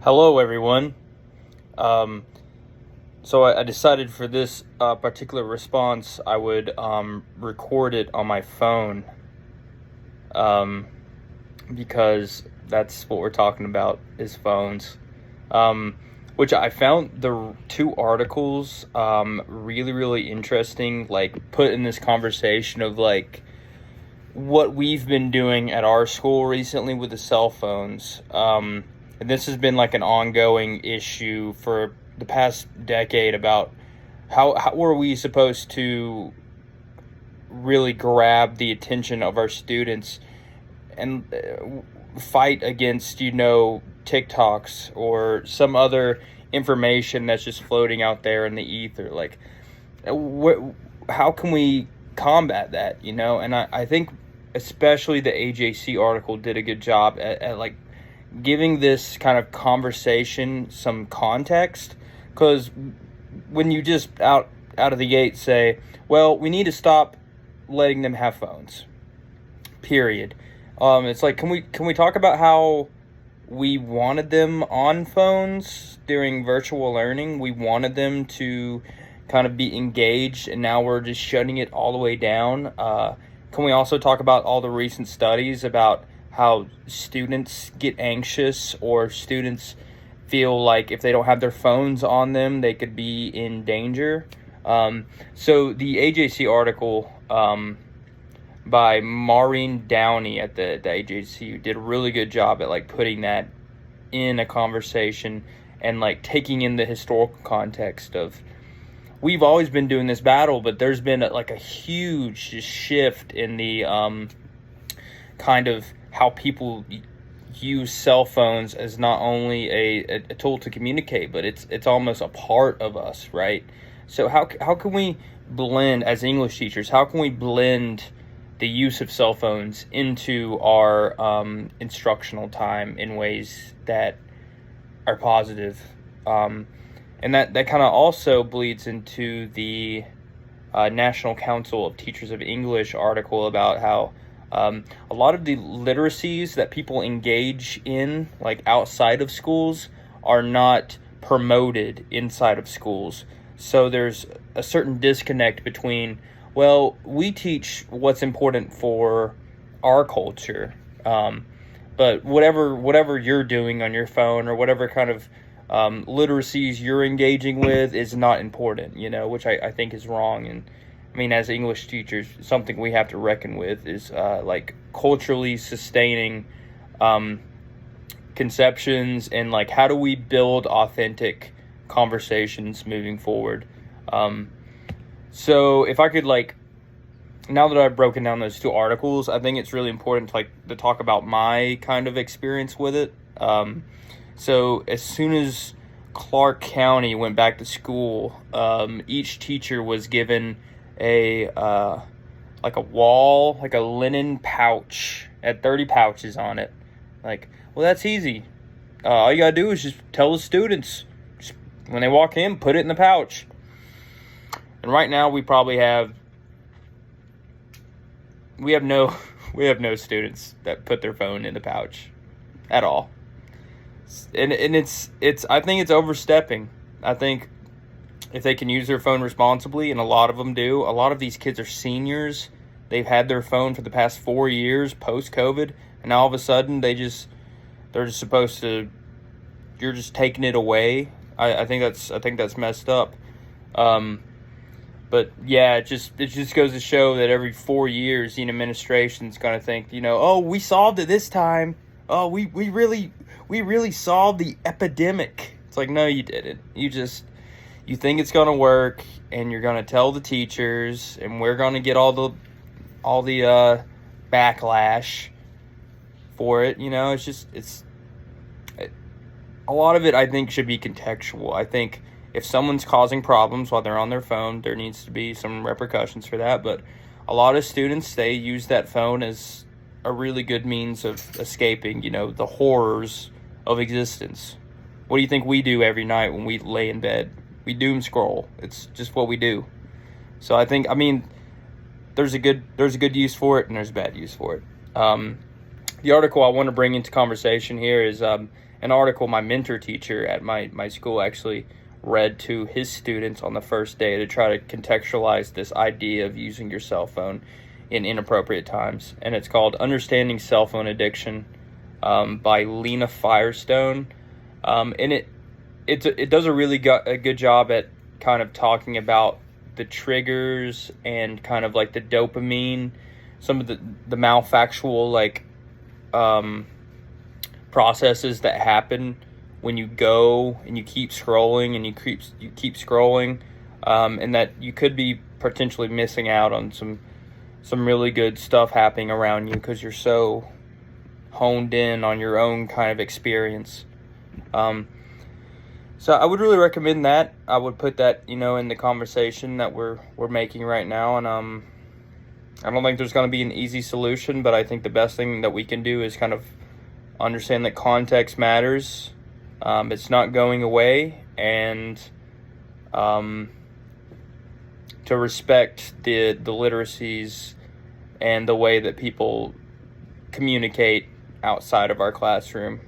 Hello, everyone. Um, so I decided for this particular response, I would record it on my phone um, because that's what we're talking about is phones. Um, which I found the two articles really, really interesting, like put in this conversation of like what we've been doing at our school recently with the cell phones. And this has been like an ongoing issue for the past decade about how were we supposed to really grab the attention of our students and fight against, TikToks or some other information that's just floating out there in the ether. Like, how can we combat that, And I think especially the AJC article did a good job at like giving this kind of conversation some context, because when you just out of the gate say, well, we need to stop letting them have phones, period. It's like, can we talk about how we wanted them on phones during virtual learning? We wanted them to kind of be engaged, and now we're just shutting it all the way down. Can we also talk about all the recent studies about how students get anxious, or students feel like if they don't have their phones on them, they could be in danger? So the AJC article by Maureen Downey at the AJC did a really good job at like putting that in a conversation and like taking in the historical context of, we've always been doing this battle, but there's been like a huge shift in the kind of how people use cell phones as not only a tool to communicate, but it's almost a part of us, right? So how can we blend, as English teachers, how can we blend the use of cell phones into our instructional time in ways that are positive? And that kind of also bleeds into the National Council of Teachers of English article about how a lot of the literacies that people engage in, like outside of schools, are not promoted inside of schools. So there's a certain disconnect between, well, we teach what's important for our culture, but whatever you're doing on your phone, or whatever kind of literacies you're engaging with, is not important, which I think is wrong. And I mean, as English teachers, something we have to reckon with is like culturally sustaining conceptions, and like how do we build authentic conversations moving forward. So if I could, like, now that I've broken down those two articles, I think it's really important to talk about my kind of experience with it. So as soon as Clark County went back to school, each teacher was given a wall, like a linen pouch, had 30 pouches on it. Like, well, that's easy. All you gotta do is just tell the students, just, when they walk in, put it in the pouch. And right now we probably have no students that put their phone in the pouch at all. And it's I think it's overstepping. I think if they can use their phone responsibly, and a lot of them do. A lot of these kids are seniors. They've had their phone for the past 4 years post-COVID, and now all of a sudden they're just supposed to, you're just taking it away. I think that's messed up. But yeah, it just goes to show that every 4 years, the administration's going to think, oh, we solved it this time. Oh, we really solved the epidemic. It's like, no, you didn't. You think it's going to work, and you're going to tell the teachers, and we're going to get all the backlash for it. A lot of it, I think, should be contextual. I think if someone's causing problems while they're on their phone, there needs to be some repercussions for that. But a lot of students, they use that phone as a really good means of escaping, the horrors of existence. What do you think we do every night when we lay in bed? We doom scroll. It's just what we do. So I mean, there's a good use for it, and there's a bad use for it. The article I want to bring into conversation here is, and an article my mentor teacher at my school actually read to his students on the first day to try to contextualize this idea of using your cell phone in inappropriate times. And it's called Understanding Cell Phone Addiction by Lena Firestone. And it does a good job at kind of talking about the triggers and kind of like the dopamine, some of the malfactual processes that happen when you go and you keep scrolling and you keep scrolling, and that you could be potentially missing out on some really good stuff happening around you because you're so honed in on your own kind of experience. So I would really recommend that. I would put that, in the conversation that we're making right now. And I don't think there's going to be an easy solution, but I think the best thing that we can do is kind of understand that context matters. It's not going away, and to respect the literacies and the way that people communicate outside of our classroom.